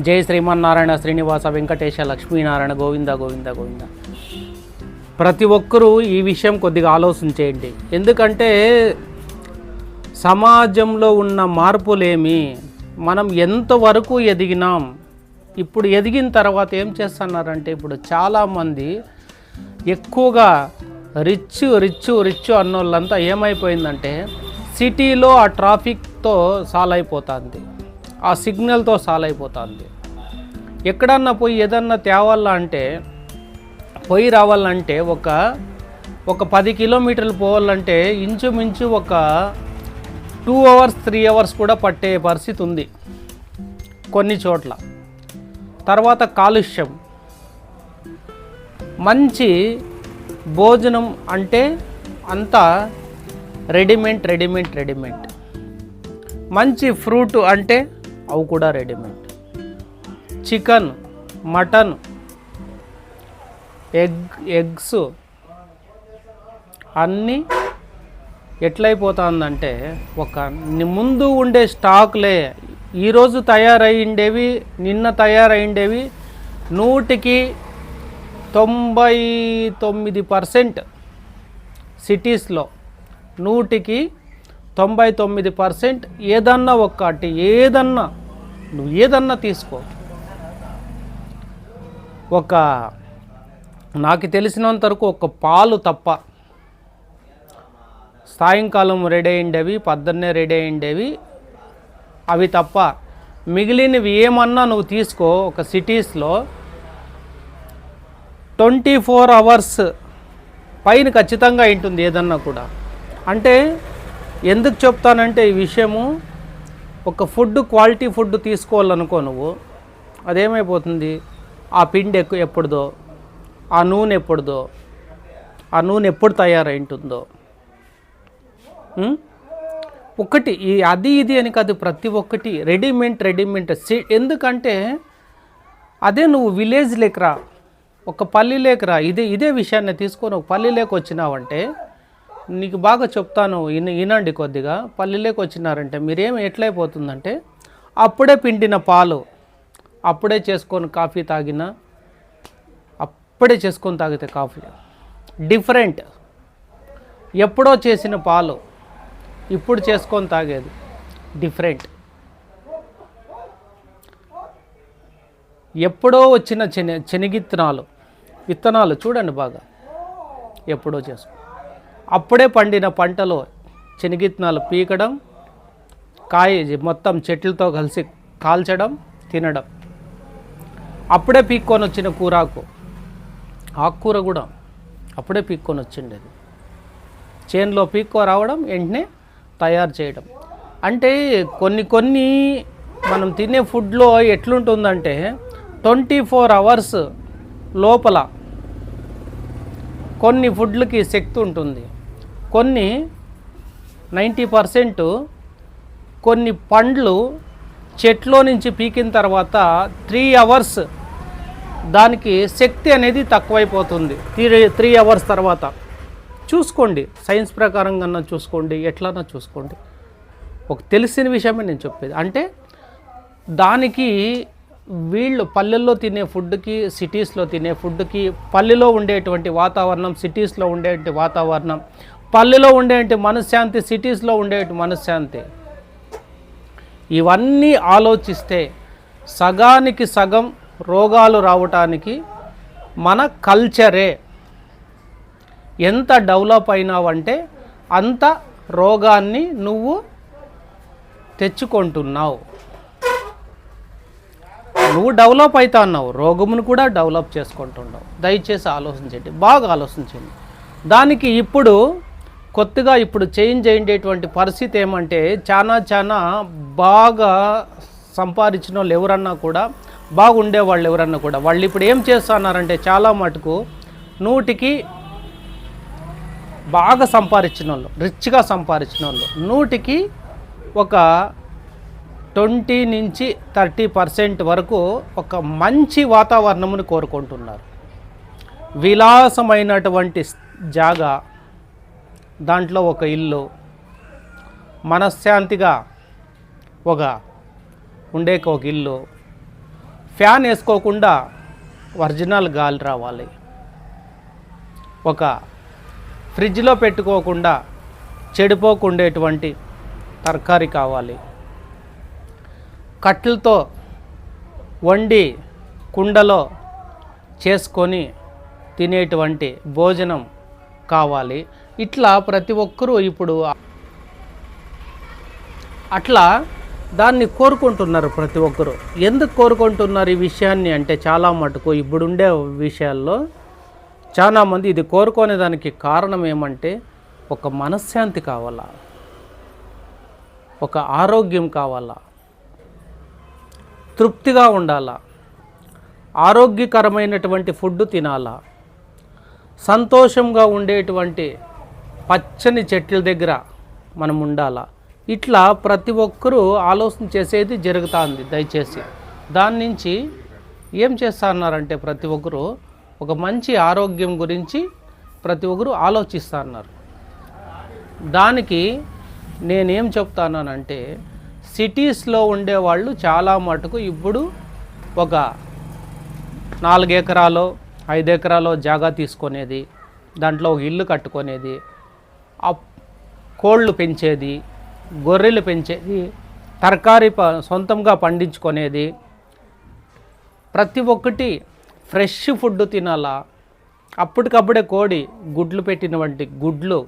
జై శ్రీమన్నారాయణ శ్రీనివాస వెంకటేశ లక్ష్మీనారాయణ గోవింద గోవింద గోవింద. ప్రతి ఒక్కరూ ఈ విషయం కొద్దిగా ఆలోచన చేయండి. ఎందుకంటే సమాజంలో ఉన్న మార్పులేమి, మనం ఎంతవరకు ఎదిగినాం, ఇప్పుడు ఎదిగిన తర్వాత ఏం చేస్తున్నారంటే ఇప్పుడు చాలామంది ఎక్కువగా రిచ్ రిచ్ రిచ్ అన్నోళ్ళంతా ఏమైపోయిందంటే సిటీలో ఆ ట్రాఫిక్తో సాల్వ్ అయిపోతుంది, ఆ సిగ్నల్తో సాల్వ్ అయిపోతుంది. ఎక్కడన్నా పోయి ఏదన్నా తేవాలా అంటే పోయి రావాలంటే ఒక 10 కిలోమీటర్లు పోవాలంటే ఇంచుమించు ఒక 2 అవర్స్ 3 అవర్స్ కూడా పట్టే పరిస్థితి ఉంది కొన్ని చోట్ల. తర్వాత కాలుష్యం, మంచి భోజనం అంటే అంతా రెడీమేడ్. మంచి ఫ్రూట్ అంటే అవి కూడా రెడీమేడ్. చికెన్, మటన్, ఎగ్స్ అన్నీ ఎట్లయిపోతుందంటే ఒక ముందు ఉండే స్టాక్లే ఈరోజు తయారైండేవి, నిన్న తయారైండేవి 100కి 99% సిటీస్లో 100కి 99% ఏదన్నా ఒక్కటి, నువ్వు ఏదన్నా తీసుకో. నాకు తెలిసినంత వరకు ఒక పాలు తప్ప సాయంకాలం రెడీ అయ్యిండేవి, పొద్దున్నే రెడీ అయ్యిండేవి, అవి తప్ప మిగిలినవి ఏమన్నా నువ్వు తీసుకో. ఒక సిటీస్లో 24 అవర్స్ పైన ఖచ్చితంగా ఉంటుంది ఏదన్నా కూడా. అంటే ఎందుకు చెప్తానంటే ఈ విషయము, ఒక క్వాలిటీ ఫుడ్ తీసుకోవాలనుకో నువ్వు, అదేమైపోతుంది, ఆ పిండి ఎప్పుడుదో, ఆ నూనె ఎప్పుడుదో, ఆ నూనె ఎప్పుడు తయారై ఉంటుందో. ఒకటి ఇది అని కాదు, ప్రతి ఒక్కటి రెడీమేడ్. ఎందుకంటే అదే నువ్వు విలేజ్ లేకరా, ఒక పల్లె లేకరా, ఇదే విషయాన్ని తీసుకొని ఒక పల్లె లేక వచ్చినావంటే నీకు బాగా చెప్తాను, వినండి కొద్దిగా. పల్లెలోకి వచ్చినారంటే మీరేం ఎట్లయిపోతుందంటే అప్పుడే పిండిన పాలు అప్పుడే చేసుకొని కాఫీ తాగినా, అప్పుడే చేసుకొని తాగితే కాఫీ డిఫరెంట్. ఎప్పుడో చేసిన పాలు ఇప్పుడు చేసుకొని తాగేది డిఫరెంట్. ఎప్పుడో వచ్చిన విత్తనాలు చూడండి బాగా, ఎప్పుడో చేసుకో. అప్పుడే పండిన పంటలో శనగిత్తనాలు పీకడం, కాయ మొత్తం చెట్లతో కలిసి కాల్చడం, తినడం. అప్పుడే పీక్కొని వచ్చిన ఆకుకూర కూడా అప్పుడే పీక్కొని వచ్చిండేది, చేనులో పీక్కో రావడం, వెంటనే తయారు చేయడం. అంటే కొన్ని మనం తినే ఫుడ్లో ఎట్లుంటుందంటే 24 అవర్స్ లోపల కొన్ని ఫుడ్లకి శక్తి ఉంటుంది, కొన్ని 90%. కొన్ని పండ్లు చెట్లో నుంచి పీకిన తర్వాత 3 అవర్స్ దానికి శక్తి అనేది తక్కువైపోతుంది. 3 అవర్స్ తర్వాత చూసుకోండి, సైన్స్ ప్రకారం కన్నా చూసుకోండి, ఎట్లన్నా చూసుకోండి. ఒక తెలిసిన విషయమే నేను చెప్పేది. అంటే దానికి వీళ్ళు పల్లెల్లో తినే ఫుడ్కి, సిటీస్లో తినే ఫుడ్కి, పల్లెలో ఉండేటువంటి వాతావరణం, సిటీస్లో ఉండేటువంటి వాతావరణం, పల్లెలో ఉండేటువంటి మనశ్శాంతి, సిటీస్లో ఉండేటువంటి మనశ్శాంతి, ఇవన్నీ ఆలోచిస్తే సగానికి సగం రోగాలు రావటానికి మన కల్చరే. ఎంత డెవలప్ అయినావంటే అంత రోగాన్ని నువ్వు తెచ్చుకుంటున్నావు. నువ్వు డెవలప్ అవుతా ఉన్నావు, రోగమును కూడా డెవలప్ చేసుకుంటున్నావు. దయచేసి ఆలోచించండి, బాగా ఆలోచించండి. దానికి కొత్తగా చేంజ్ అయ్యేటువంటి పరిస్థితి ఏమంటే చాలా బాగా సంపాదించిన వాళ్ళు ఎవరన్నా కూడా, బాగుండే వాళ్ళు ఎవరన్నా కూడా, వాళ్ళు ఇప్పుడు ఏం చేస్తున్నారంటే చాలా మటుకు 100కి బాగా సంపాదించిన వాళ్ళు, రిచ్గా సంపాదించిన వాళ్ళు 100కి ఒక 20 నుంచి 30% వరకు ఒక మంచి వాతావరణమును కోరుకుంటున్నారు. విలాసమైనటువంటి జాగా, దాంట్లో ఒక ఇల్లు, మనశ్శాంతిగా ఒక ఇల్లు, ఫ్యాన్ వేసుకోకుండా ఒరిజినల్ గాలి రావాలి. ఒక ఫ్రిడ్జ్లో పెట్టుకోకుండా చెడిపోకుండేటువంటి తరకారీ కావాలి. కట్టెలతో వండి కుండలో చేసుకొని తినేటువంటి భోజనం కావాలి. ఇట్లా ప్రతి ఒక్కరూ ఇప్పుడు అట్లా దాన్ని కోరుకుంటున్నారు. ప్రతి ఒక్కరూ ఎందుకు కోరుకుంటున్నారు ఈ విషయాన్ని అంటే, చాలా మటుకు ఇప్పుడుండే విషయాల్లో చాలామంది ఇది కోరుకునే దానికి కారణం ఏమంటే, ఒక మనశ్శాంతి కావాలా, ఒక ఆరోగ్యం కావాలా, తృప్తిగా ఉండాలా, ఆరోగ్యకరమైనటువంటి ఫుడ్ తినాలా, సంతోషంగా ఉండేటువంటి పచ్చని చెట్ల దగ్గర మనం ఉండాలా. ఇట్లా ప్రతి ఒక్కరూ ఆలోచన చేసేది జరుగుతుంది. దయచేసి దాని నుంచి ఏం చేస్తున్నారంటే, ప్రతి ఒక్కరూ ఒక మంచి ఆరోగ్యం గురించి ప్రతి ఒక్కరూ ఆలోచిస్తున్నారు. దానికి నేనేం చెప్తానంటే, సిటీస్లో ఉండేవాళ్ళు చాలా మటుకు ఇప్పుడు ఒక 4 ఎకరాలు 5 ఎకరాలు జాగా తీసుకునేది, దాంట్లో ఒక ఇల్లు కట్టుకునేది, కోళ్ళు పెంచేది, గొర్రెలు పెంచేది, తరకారీ సొంతంగా పండించుకునేది, ప్రతి ఒక్కటి ఫ్రెష్ ఫుడ్ తినాలా. అప్పటికప్పుడే కోడి గుడ్లు పెట్టినటువంటి గుడ్లు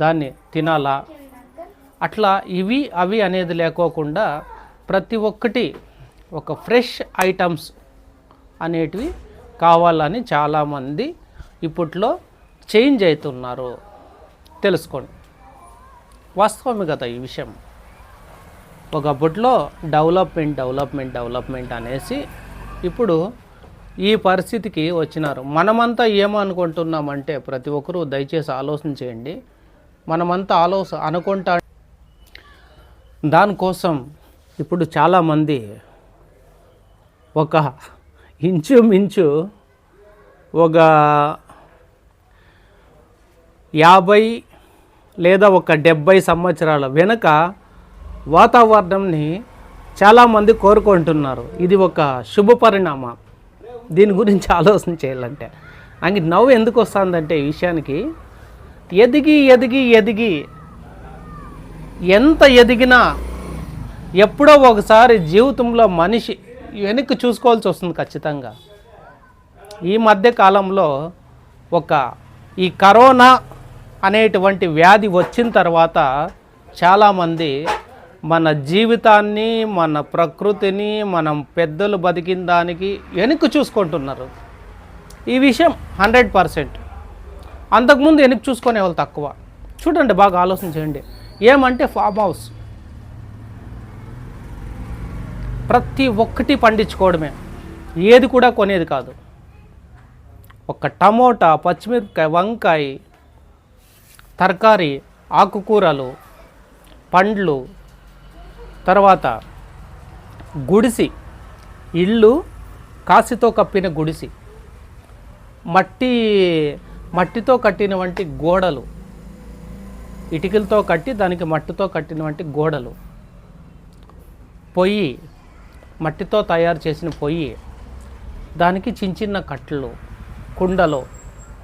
దాన్ని తినాలా. అట్లా ఇవి అవి అనేది లేకోకుండా ప్రతి ఒక్కటి ఒక ఫ్రెష్ ఐటమ్స్ అనేటివి కావాలని చాలామంది ఇప్పట్లో చేంజ్ అవుతున్నారు. తెలుసుకోండి, వాస్తవమే కదా ఈ విషయం. ఒకప్పట్లో డెవలప్మెంట్ అనేసి ఇప్పుడు ఈ పరిస్థితికి వచ్చినారు. మనమంతా ఏమనుకుంటున్నామంటే, ప్రతి ఒక్కరూ దయచేసి ఆలోచన చేయండి. మనమంతా అనుకుంటా దానికోసం ఇప్పుడు చాలామంది ఒక ఇంచుమించు ఒక 50 లేదా ఒక 70 సంవత్సరాల వెనుక వాతావరణంని చాలామంది కోరుకుంటున్నారు. ఇది ఒక శుభ పరిణామం. దీని గురించి ఆలోచన చేయాలంటే అంగి నవ్వు ఎందుకు వస్తుందంటే, ఈ విషయానికి ఎదిగి ఎంత ఎదిగినా ఎప్పుడో ఒకసారి జీవితంలో మనిషి వెనక్కి చూసుకోవాల్సి వస్తుంది ఖచ్చితంగా. ఈ మధ్య కాలంలో ఈ కరోనా అనేటువంటి వ్యాధి వచ్చిన తర్వాత చాలామంది మన జీవితాన్ని, మన ప్రకృతిని, మనం పెద్దలు బతికిన దానికి వెనక్కి చూసుకుంటున్నారు. ఈ విషయం 100%. అంతకుముందు వెనక్కి చూసుకునే వాళ్ళు తక్కువ. చూడండి, బాగా ఆలోచన చేయండి. ఏమంటే ఫామ్ హౌస్ ప్రతి ఒక్కటి పండించుకోవడమే, ఏది కూడా కొనేది కాదు. ఒక టమోటా, పచ్చిమిరపకాయ, వంకాయ, తరకారీ, ఆకుకూరలు, పండ్లు, తర్వాత గుడిసి, ఇల్లు కాసితో కప్పిన గుడిసి, మట్టితో కట్టినటువంటి గోడలు, ఇటుకలతో కట్టి దానికి మట్టితో కట్టినటువంటి గోడలు, పొయ్యి, మట్టితో తయారు చేసిన పొయ్యి, దానికి చిన్న కట్టెలు, కుండలో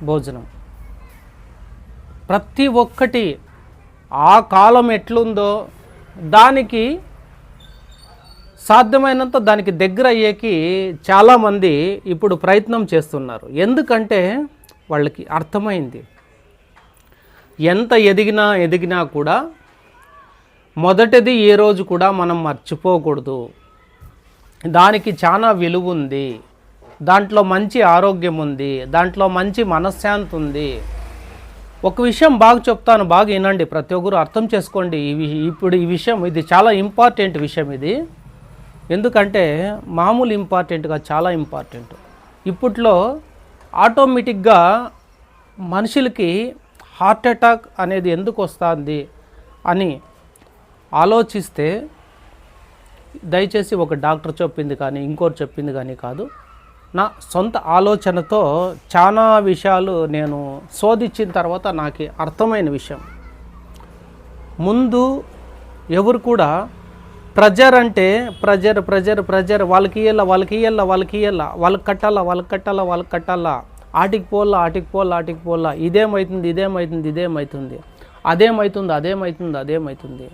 భోజనం, ప్రతి ఒక్కటి ఆ కాలం ఎట్లుందో దానికి సాధ్యమైనంత దానికి దగ్గర అయ్యేకి చాలామంది ఇప్పుడు ప్రయత్నం చేస్తున్నారు. ఎందుకంటే వాళ్ళకి అర్థమైంది, ఎంత ఎదిగినా కూడా మొదటిది ఏ రోజు కూడా మనం మర్చిపోకూడదు. దానికి చాలా విలువ ఉంది, దాంట్లో మంచి ఆరోగ్యం ఉంది, దాంట్లో మంచి మనశ్శాంతి ఉంది. ఒక విషయం బాగా చెప్తాను, బాగా వినండి, ప్రతి ఒక్కరు అర్థం చేసుకోండి. ఇప్పుడు ఈ విషయం ఇది చాలా ఇంపార్టెంట్ విషయం ఇది. ఎందుకంటే మామూలు ఇంపార్టెంట్గా చాలా ఇంపార్టెంట్. ఇప్పట్లో ఆటోమేటిక్గా మనుషులకి హార్ట్ అటాక్ అనేది ఎందుకు వస్తుంది అని ఆలోచిస్తే, దయచేసి ఒక డాక్టర్ చెప్పింది కానీ ఇంకోటి చెప్పింది కానీ కాదు, నా సొంత ఆలోచనతో చాలా విషయాలు నేను శోధించిన తర్వాత నాకు అర్థమైన విషయం. ముందు ఎవరు కూడా ప్రెజర్ అంటే ప్రెజర్ వాళ్ళకి ఇయ్యాల వాళ్ళకి కట్టాలా ఆటికి పోల్లా ఇదేమవుతుంది అదేమవుతుంది.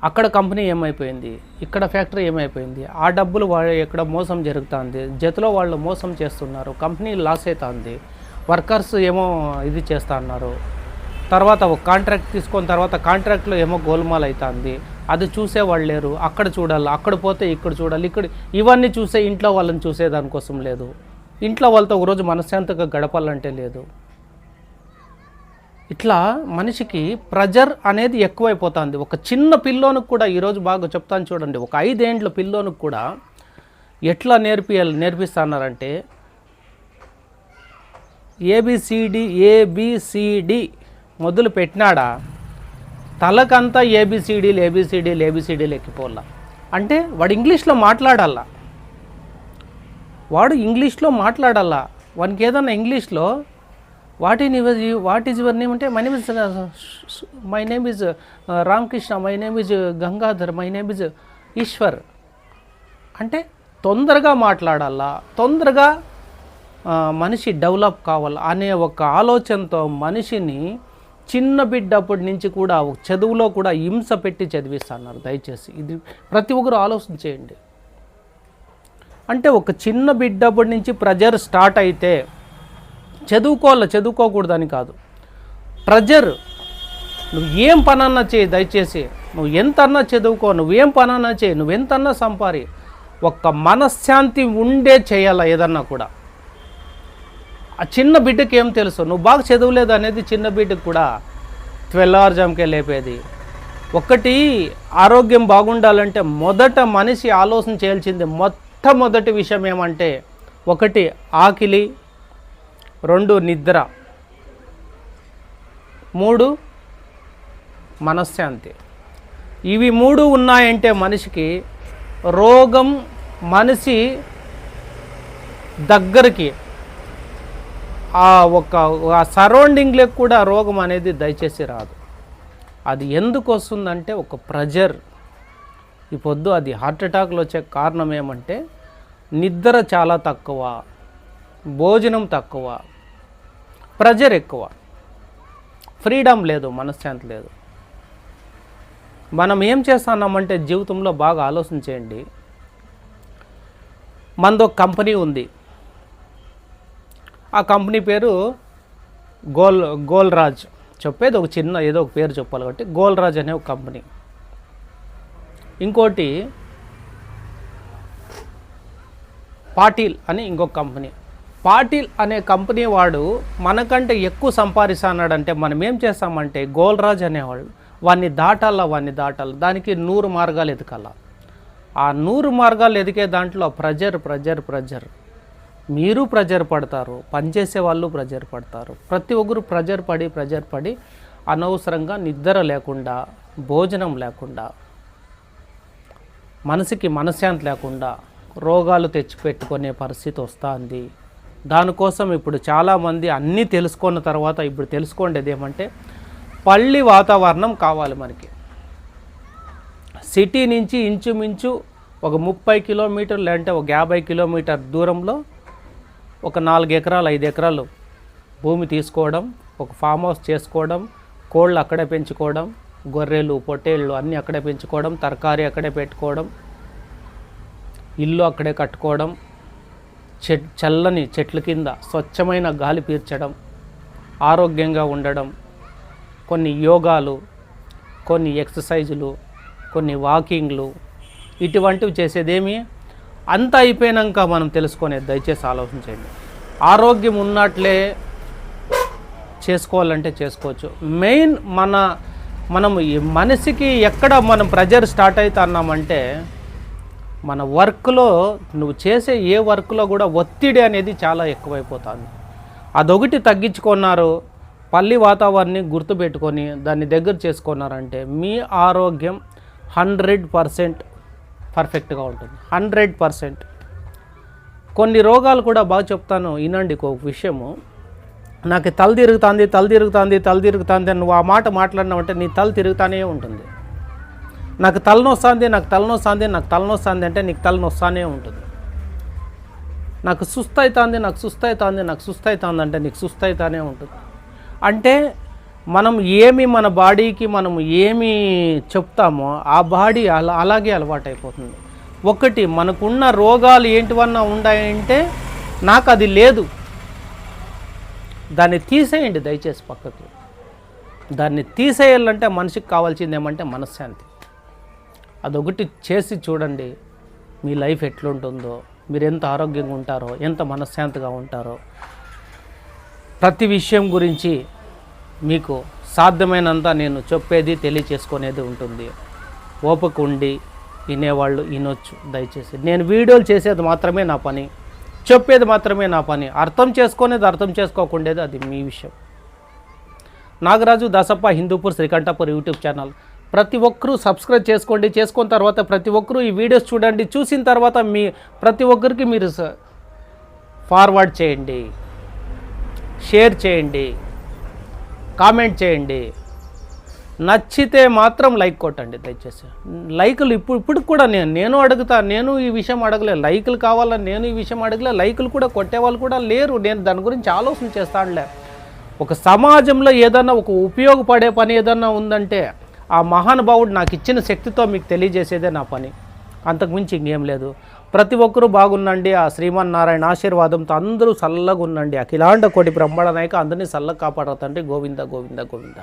అక్కడ కంపెనీ ఏమైపోయింది, ఇక్కడ ఫ్యాక్టరీ ఏమైపోయింది, ఆ డబ్బులు ఎక్కడ మోసం జరుగుతుంది, జతలో వాళ్ళు మోసం చేస్తున్నారు, కంపెనీ లాస్ అవుతుంది, వర్కర్స్ ఏమో ఇది చేస్తా అన్నారు, తర్వాత ఒక కాంట్రాక్ట్ తీసుకొని తర్వాత కాంట్రాక్ట్లో ఏమో గోల్మాల్ అవుతుంది, అది చూసేవాళ్ళు లేరు, అక్కడ చూడాలి, అక్కడ పోతే ఇక్కడ చూడాలి, ఇవన్నీ చూసే ఇంట్లో వాళ్ళని చూసే దానికోసం లేదు, ఇంట్లో వాళ్ళతో ఒకరోజు మనశ్శాంతిగా గడపాలంటే లేదు. ఇట్లా మనిషికి ప్రెజర్ అనేది ఎక్కువైపోతుంది. ఒక చిన్న పిల్లోనికి కూడా ఈరోజు బాగా చెప్తాను చూడండి, ఒక 5 ఏండ్ల పిల్లోనికి కూడా ఎట్లా నేర్పిస్తున్నారంటే ఏబిసిడి మొదలు పెట్టినాడా తలకంతా ఏబిసిడీలు ఎక్కిపోలా. అంటే వాడు ఇంగ్లీష్లో మాట్లాడాలా, వానికి ఏదన్నా ఇంగ్లీష్లో వాట్ ఈజ్ యువర్ నేమ్ అంటే my name is Ramakrishna, my name is Gangadhar, my name is Eshwar అంటే తొందరగా మాట్లాడాలా, తొందరగా మనిషి డెవలప్ కావాలా అనే ఒక ఆలోచనతో మనిషిని చిన్న బిడ్డప్పటి నుంచి కూడా చదువులో కూడా హింస పెట్టి చదివిస్తున్నారు. దయచేసి ఇది ప్రతి ఒక్కరు ఆలోచన చేయండి. అంటే ఒక చిన్న బిడ్డప్పటి నుంచి ప్రెజర్ స్టార్ట్ అయితే చదువుకోకూడదని కాదు, ప్రెజర్ నువ్వు ఏం పనన్నా చేయి, దయచేసి నువ్వు ఎంతన్నా చదువుకో, నువ్వేం పనన్నా చేయి, నువ్వెంతన్నా సంపారి, ఒక్క మనశ్శాంతి ఉండే చేయాలా ఏదన్నా కూడా. ఆ చిన్న బిడ్డకి ఏం తెలుసు, నువ్వు బాగా చదవలేదు అనేది చిన్న బిడ్డకు కూడా 12 hours జామ్కే లేపేది. ఒకటి ఆరోగ్యం బాగుండాలంటే మొదట మనిషి ఆలోచన చేయాల్సింది మొట్టమొదటి విషయం ఏమంటే 1 ఆకలి, 2 నిద్ర, 3 మనశ్శాంతి. ఇవి 3 ఉన్నాయంటే మనిషికి రోగం మనిషి దగ్గరికి ఆ సరౌండింగ్లకు కూడా రోగం అనేది దయచేసి రాదు. అది ఎందుకు వస్తుందంటే ఒక ప్రెజర్. ఈ పొద్దు అది హార్ట్ అటాక్లో వచ్చే కారణం ఏమంటే నిద్ర చాలా తక్కువ, భోజనం తక్కువ, ప్రెజర్ ఎక్కువ, ఫ్రీడమ్ లేదు, మనశ్శాంతి లేదు. మనం ఏం చేస్తున్నామంటే జీవితంలో బాగా ఆలోచన చేయండి. మనదో కంపెనీ ఉంది, ఆ కంపెనీ పేరు గోల్రాజ్. చెప్పేది ఒక చిన్న ఏదో ఒక పేరు చెప్పాలి కాబట్టి గోల్రాజ్ అనే ఒక కంపెనీ. ఇంకోటి పాటిల్ అని ఇంకొక కంపెనీ. పాటిల్ అనే కంపెనీ వాడు మనకంటే ఎక్కువ సంపాదిస్తున్నాడంటే మనం ఏం చేస్తామంటే గోల్రాజ్ అనేవాళ్ళు వాడిని దాటాలా, దానికి 100 మార్గాలు ఎదకాల. ఆ 100 మార్గాలు ఎదికే దాంట్లో ప్రెజర్. మీరు ప్రెజర్ పడతారు, పనిచేసే వాళ్ళు ప్రెజర్ పడతారు, ప్రతి ఒక్కరు ప్రెజర్ పడి అనవసరంగా నిద్ర లేకుండా, భోజనం లేకుండా, మనసుకి మనశ్శాంతి లేకుండా రోగాలు తెచ్చిపెట్టుకునే పరిస్థితి వస్తుంది. దానికోసం ఇప్పుడు చాలామంది అన్నీ తెలుసుకున్న తర్వాత ఇప్పుడు తెలుసుకోండేది ఏమంటే పల్లి వాతావరణం కావాలి మనకి. సిటీ నుంచి ఇంచుమించు ఒక 30 కిలోమీటర్లు అంటే ఒక 50 కిలోమీటర్ దూరంలో ఒక 4 ఎకరాలు 5 ఎకరాలు భూమి తీసుకోవడం, ఒక ఫామ్ హౌస్ చేసుకోవడం, కోళ్ళు అక్కడే పెంచుకోవడం, గొర్రెలు పొట్టేళ్ళు అన్నీ అక్కడే పెంచుకోవడం, తరకారీ అక్కడే పెట్టుకోవడం, ఇల్లు అక్కడే కట్టుకోవడం, చల్లని చెట్ల కింద స్వచ్ఛమైన గాలి పీల్చడం, ఆరోగ్యంగా ఉండడం, కొన్ని యోగాలు, కొన్ని ఎక్సర్సైజులు, కొన్ని వాకింగ్లు, ఇటువంటివి చేసేదేమి అంతా అయిపోయాక మనం తెలుసుకునేది. దయచేసి ఆలోచించండి. ఆరోగ్యం ఉన్నట్లే చేసుకోవాలంటే చేసుకోవచ్చు. మెయిన్ మనం ఈ మనిషికి ఎక్కడ మనం ప్రెజర్ స్టార్ట్ అవుతున్నామంటే మన వర్క్లో, నువ్వు చేసే ఏ వర్క్లో కూడా ఒత్తిడి అనేది చాలా ఎక్కువైపోతుంది. అదొకటి తగ్గించుకున్నారు, పల్లి వాతావరణాన్ని గుర్తుపెట్టుకొని దాన్ని దగ్గర చేసుకున్నారంటే మీ ఆరోగ్యం 100% పర్ఫెక్ట్గా ఉంటుంది. 100%. కొన్ని రోగాలు కూడా బాగా చెప్తాను వినండి. ఒక విషయము, నాకు తల తిరుగుతుంది అని నువ్వు ఆ మాట మాట్లాడినావంటే నీ తల తిరుగుతానే ఉంటుంది. నాకు తలనొస్తుంది, నాకు తలనొస్తుంది, నాకు తలనొస్తుంది అంటే నీకు తలనొస్తానే ఉంటుంది. నాకు సుస్తవుతుంది, నాకు సుస్తవుతుంది, నాకు సుస్తవుతుంది అంటే నీకు సుస్తవుతానే ఉంటుంది. అంటే మనం ఏమి మన బాడీకి మనం ఏమి చెప్తామో ఆ బాడీ అలాగే అలవాటైపోతుంది. ఒకటి మనకున్న రోగాలు ఏంటివన్నా ఉన్నాయంటే నాకు అది లేదు, దాన్ని తీసేయండి దయచేసి పక్కకి. దాన్ని తీసేయాలంటే మనిషికి కావాల్సింది ఏమంటే మనశ్శాంతి. అదొకటి చేసి చూడండి, మీ లైఫ్ ఎట్లుంటుందో, మీరు ఎంత ఆరోగ్యంగా ఉంటారో, ఎంత మనశ్శాంతిగా ఉంటారో. ప్రతి విషయం గురించి మీకు సాధ్యమైనంత నేను చెప్పేది తెలియచేసుకునేది ఉంటుంది. ఓపిక ఉండి వినేవాళ్ళు వినొచ్చు దయచేసి. నేను వీడియోలు చేసేది మాత్రమే నా పని, చెప్పేది మాత్రమే నా పని. అర్థం చేసుకునేది అర్థం చేసుకోకుండేది అది మీ విషయం. నాగరాజు దాసప్ప హిందూపూర్ శ్రీకంఠపూర్ యూట్యూబ్ ఛానల్ ప్రతి ఒక్కరూ సబ్స్క్రైబ్ చేసుకోండి. చేసుకున్న తర్వాత ప్రతి ఒక్కరూ ఈ వీడియోస్ చూడండి. చూసిన తర్వాత మీ ప్రతి ఒక్కరికి మీరు ఫార్వర్డ్ చేయండి, షేర్ చేయండి, కామెంట్ చేయండి. నచ్చితే మాత్రం లైక్ కొట్టండి దయచేసి. లైకులు ఇప్పుడు కూడా నేను అడుగుతా, నేను ఈ విషయం అడగలే. లైకులు కావాలని నేను ఈ విషయం అడగలే. లైకులు కూడా కొట్టేవాళ్ళు కూడా లేరు. నేను దాని గురించి ఆలోచన చేస్తానులే. ఒక సమాజంలో ఏదన్నా ఒక ఉపయోగపడే పని ఏదన్నా ఉందంటే ఆ మహానుభావుడు నాకు ఇచ్చిన శక్తితో మీకు తెలియజేసేదే నా పని, అంతకుమించి ఇంకేం లేదు. ప్రతి ఒక్కరూ బాగుండండి. ఆ శ్రీమన్నారాయణ ఆశీర్వాదంతో అందరూ చల్లగా ఉండండి. అఖిలాండ కోటి బ్రహ్మాండ నాయక అందరినీ చల్లగా కాపాడతండి. గోవింద గోవింద గోవింద.